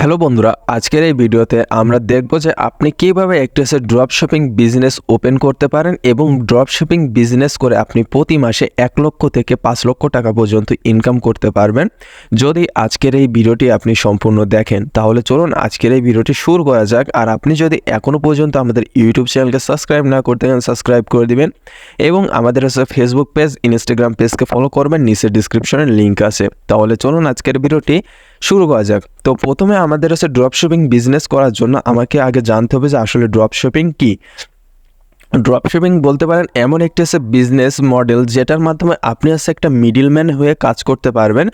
Hello বন্ধুরা, আজকের এই ভিডিওতে আমরা দেখব যে আপনি কিভাবে একটা ড্রপ শিপিং বিজনেস ওপেন করতে পারেন এবং ড্রপ শিপিং বিজনেস করে আপনি প্রতি মাসে 1 লক্ষ থেকে 5 লক্ষ টাকা পর্যন্ত ইনকাম করতে পারবেন। যদি আজকের এই ভিডিওটি আপনি সম্পূর্ণ দেখেন তাহলে চলুন আজকের এই ভিডিওটি শুরু করা যাক। আর আপনি যদি এখনও পর্যন্ত আমাদের ইউটিউব চ্যানেলকে সাবস্ক্রাইব না করতে চান সাবস্ক্রাইব করে দিবেন এবং আমাদের ফেসবুক পেজ, ইনস্টাগ্রাম পেজকে ফলো করবেন, নিচে ডিসক্রিপশনে লিঙ্ক আছে। তাহলে চলুন আজকের ভিডিওটি শুরু করা যাক। তো প্রথমে আমাদের ড্রপশিপিং বিজনেস করার জন্য আমাকে আগে জানতে হবে যে আসলে ড্রপশিপিং কি। ড্রপশিপিং বলতে পারেন এমন একটি বিজনেস মডেল যেটার মাধ্যমে আপনি একটা মিডলম্যান হয়ে কাজ করতে পারবেন।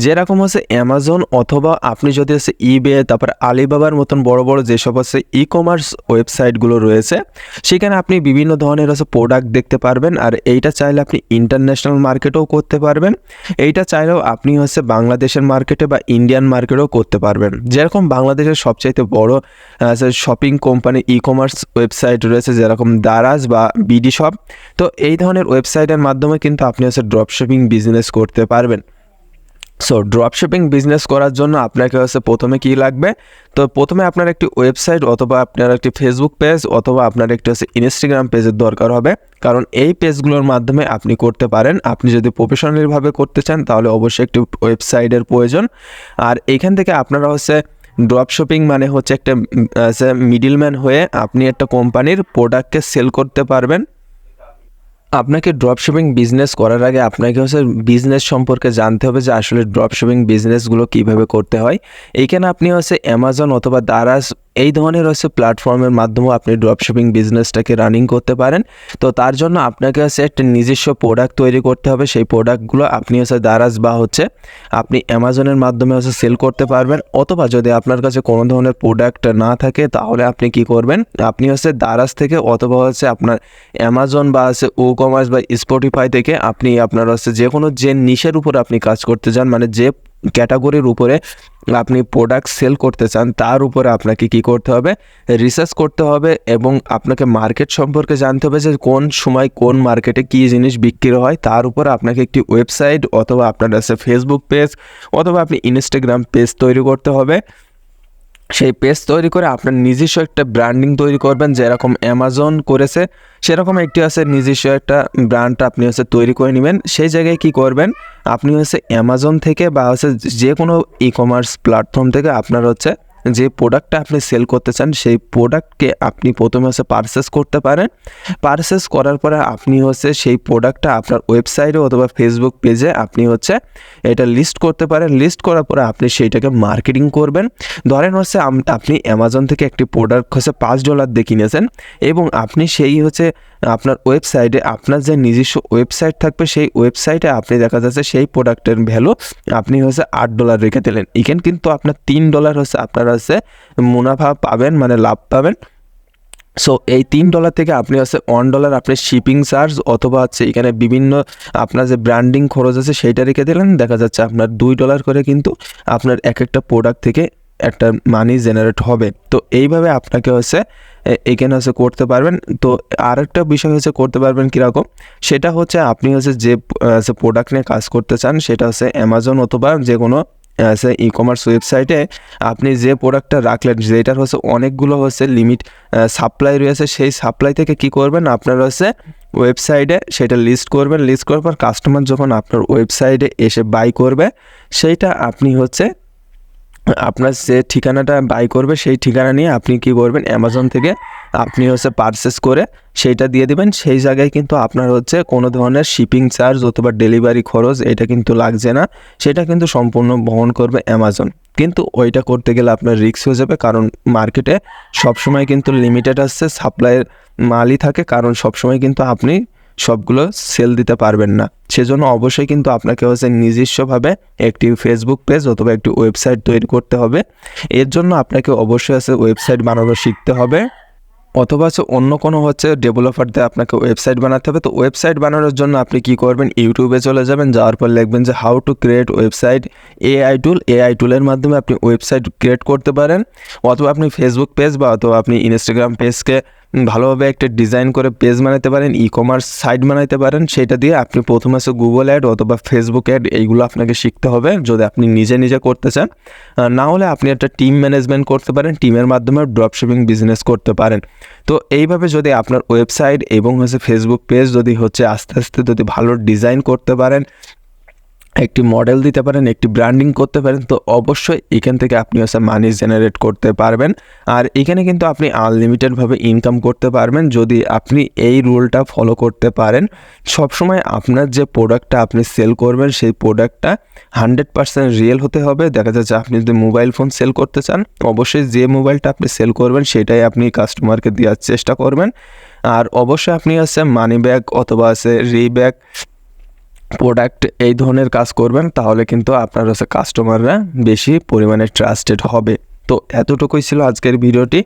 যেরকম অ্যামাজন অথবা আপনি যদি ইবে, তারপরে আলিবাবার মতন বড় বড় যেসব ই কমার্স ওয়েবসাইটগুলো রয়েছে সেখানে আপনি বিভিন্ন ধরনের প্রোডাক্ট দেখতে পারবেন। আর এইটা চাইলে আপনি ইন্টারন্যাশনাল মার্কেটেও করতে পারবেন, এইটা চাইলেও আপনি বাংলাদেশের মার্কেটে বা ইন্ডিয়ান মার্কেটেও করতে পারবেন। যেরকম বাংলাদেশের সবচাইতে বড় shopping company e commerce website রয়েছে যেরকম দারাজ বা বিডি শপ। তো এই ধরনের ওয়েবসাইটের মাধ্যমে কিন্তু আপনি ড্রপশিপিং বিজনেস করতে পারবেন। সো ড্রপশিপিং বিজনেস করার জন্য আপনাকে প্রথমে কি লাগবে, তো প্রথমে আপনার একটি ওয়েবসাইট অথবা আপনার একটি ফেসবুক পেজ অথবা আপনার একটি ইনস্টাগ্রাম পেজের দরকার হবে, কারণ এই পেজগুলোর মাধ্যমে আপনি করতে পারেন। আপনি যদি প্রফেশনালিভাবে করতে চান তাহলে অবশ্যই একটি ওয়েবসাইটের প্রয়োজন। আর এখান থেকে আপনারা ড্রপশিপিং মানে একটা মিডলম্যান হয়ে আপনি একটা কোম্পানির প্রোডাক্টকে সেল করতে পারবেন। আপনাকে ড্রপশিপিং বিজনেস করার আগে আপনাকে বিজনেস সম্পর্কে জানতে হবে যে আসলে ড্রপশিপিং বিজনেসগুলো কীভাবে করতে হয়। এইখানে আপনি অ্যামাজন অথবা দারাজ এই ধরনের প্ল্যাটফর্মের মাধ্যমে আপনি ড্রপশিপিং বিজনেসটাকে রানিং করতে পারেন। তো তার জন্য আপনাকে একটা নিজস্ব প্রোডাক্ট তৈরি করতে হবে। সেই প্রোডাক্টগুলো আপনি দারাজ বা আপনি অ্যামাজনের মাধ্যমে সেল করতে পারবেন। অথবা যদি আপনার কাছে কোনো ধরনের প্রোডাক্ট না থাকে তাহলে আপনি কি করবেন, আপনি দারাজ থেকে অথবা আপনার অ্যামাজন বা ও কমার্স বা স্পটিফাই থেকে আপনি আপনার যে কোনো যে নিশের উপরে আপনি কাজ করতে চান, মানে যে ক্যাটাগরির উপরে আপনি প্রোডাক্ট সেল করতে চান তার উপরে আপনাকে কি করতে হবে, রিসার্চ করতে হবে এবং আপনাকে মার্কেট সম্পর্কে জানতে হবে যে কোন সময় কোন মার্কেটে কী জিনিস বিক্রি হয়। তার উপরে আপনাকে একটি ওয়েবসাইট অথবা আপনার ফেসবুক পেজ অথবা আপনি ইনস্টাগ্রাম পেজ তৈরি করতে হবে। সেই পেজ তৈরি করে আপনার নিজস্ব একটা ব্র্যান্ডিং তৈরি করবেন, যেরকম অ্যামাজন করেছে সেরকম একটি নিজস্ব একটা ব্র্যান্ড আপনি তৈরি করে নেবেন। সেই জায়গায় কি করবেন, আপনি অ্যামাজন থেকে বা যে কোনো ই কমার্স প্ল্যাটফর্ম থেকে আপনার যে প্রোডাক্টটা আপনি সেল করতে চান সেই প্রোডাক্টকে আপনি প্রথমে পারচেস করতে পারেন। পারচেস করার পরে আপনি সেই প্রোডাক্টটা আপনার ওয়েবসাইটে অথবা ফেসবুক পেজে আপনি এটা লিস্ট করতে পারেন। লিস্ট করার পরে আপনি সেইটাকে মার্কেটিং করবেন। ধরেন আপনি অ্যামাজন থেকে একটি প্রোডাক্ট $5 দিয়ে কিনেছেন এবং আপনি সেই আপনার ওয়েবসাইটে আপনার যে নিজস্ব ওয়েবসাইট থাকবে সেই ওয়েবসাইটে আপনি দেখা যাচ্ছে সেই প্রোডাক্টের ভ্যালু আপনি $8 রেখে দিলেন। এখানে কিন্তু আপনার $3 আপনার মুনাফা পাবেন, মানে লাভ পাবেন। সো এই $3 থেকে আপনি $1 আপনি শিপিং চার্জ অথবা এখানে বিভিন্ন আপনার যে ব্র্যান্ডিং খরচ আছে সেইটা রেখে দিলেন। দেখা যাচ্ছে আপনার $2 করে কিন্তু আপনার এক একটা প্রোডাক্ট থেকে একটা মানি জেনারেট হবে। তো এইভাবে আপনাকে এখানে করতে পারবেন। তো আরেকটা বিষয় করতে পারবেন কীরকম, সেটা আপনি যে প্রোডাক্ট নিয়ে কাজ করতে চান সেটা অ্যামাজন অথবা যে কোনো ই কমার্স ওয়েবসাইটে আপনি যে প্রোডাক্টটা রাখলেন যেটার অনেকগুলো লিমিট সাপ্লাই রয়েছে, সেই সাপ্লাই থেকে কি করবেন, আপনার ওয়েবসাইটে সেটা লিস্ট করবেন। লিস্ট করার পর কাস্টমার যখন আপনার ওয়েবসাইটে এসে বাই করবে সেইটা আপনি আপনার যে ঠিকানাটা বাই করবে সেই ঠিকানা নিয়ে আপনি কি করবেন, অ্যামাজন থেকে আপনি পারচেস করে সেইটা দিয়ে দেবেন। সেই জায়গায় কিন্তু আপনার কোনো ধরনের শিপিং চার্জ অথবা ডেলিভারি খরচ এটা কিন্তু লাগছে না, সেটা কিন্তু সম্পূর্ণ বহন করবে অ্যামাজন। কিন্তু ওইটা করতে গেলে আপনার রিস্ক হয়ে যাবে, কারণ মার্কেটে সবসময় কিন্তু লিমিটেড সাপ্লাইয়ের মালই থাকে, কারণ সবসময় কিন্তু আপনি সবগুলো সেল দিতে পারবেন না। সেজন্য অবশ্যই কিন্তু আপনাকে নিজস্বভাবে একটি ফেসবুক পেজ অথবা একটি ওয়েবসাইট তৈরি করতে হবে। এর জন্য আপনাকে অবশ্যই ওয়েবসাইট বানানো শিখতে হবে অথবা অন্য কোনো ডেভেলপার দিয়ে আপনাকে ওয়েবসাইট বানাতে হবে। তো ওয়েবসাইট বানানোর জন্য আপনি কি করবেন, ইউটিউবে চলে যাবেন, যাওয়ার পর লিখবেন যে how to create website AI টুলের মাধ্যমে আপনি ওয়েবসাইট ক্রিয়েট করতে পারেন, অথবা আপনি ফেসবুক পেজ বা অথবা আপনি ইনস্টাগ্রাম পেজকে ভালোভাবে একটা ডিজাইন করে পেজ বানাতে পারেন, কমার্স সাইট বানাতে পারেন। সেটা দিয়ে আপনি প্রথমে গুগল অ্যাড অথবা ফেসবুক অ্যাড এইগুলো আপনাকে শিখতে হবে যদি আপনি নিজে করতে চান। না হলে আপনি একটা টিম ম্যানেজমেন্ট করতে পারেন, টিমের মাধ্যমে ড্রপশিপিং বিজনেস করতে পারেন। তো এইভাবে যদি আপনার ওয়েবসাইট এবং ফেসবুক পেজ যদি আস্তে আস্তে যদি ভালো ডিজাইন করতে পারেন, একটি মডেল দিতে পারেন, একটি ব্র্যান্ডিং করতে পারেন, তো অবশ্যই এখান থেকে আপনি মানি জেনারেট করতে পারবেন। আর এখানে কিন্তু আপনি আনলিমিটেডভাবে ইনকাম করতে পারবেন যদি আপনি এই রুলটা ফলো করতে পারেন। সবসময় আপনার যে প্রোডাক্টটা আপনি সেল করবেন সেই প্রোডাক্টটা 100% রিয়েল হতে হবে। দেখা যাচ্ছে আপনি যদি মোবাইল ফোন সেল করতে চান, অবশ্যই যে মোবাইলটা আপনি সেল করবেন সেটাই আপনি কাস্টমারকে দেওয়ার চেষ্টা করবেন। আর অবশ্যই আপনি মানি ব্যাগ অথবা রিব্যাগ প্রোডাক্ট এই ধরনের কাজ করবেন, তাহলে কিন্তু আপনার কাস্টমাররা বেশি পরিমাণে ট্রাস্টেড হবে। তো এতটুকুই ছিল আজকের ভিডিওটি।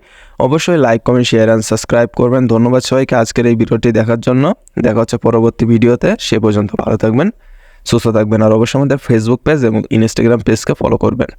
অবশ্যই like, comment, share and subscribe করবেন। ধন্যবাদ সবাইকে আজকের এই ভিডিওটি দেখার জন্য। দেখা হচ্ছে পরবর্তী ভিডিওতে। সে পর্যন্ত ভালো থাকবেন, সুস্থ থাকবেন, আর অবশ্যই আমাদের ফেসবুক পেজ এবং ইনস্টাগ্রাম পেজকে ফলো করবেন।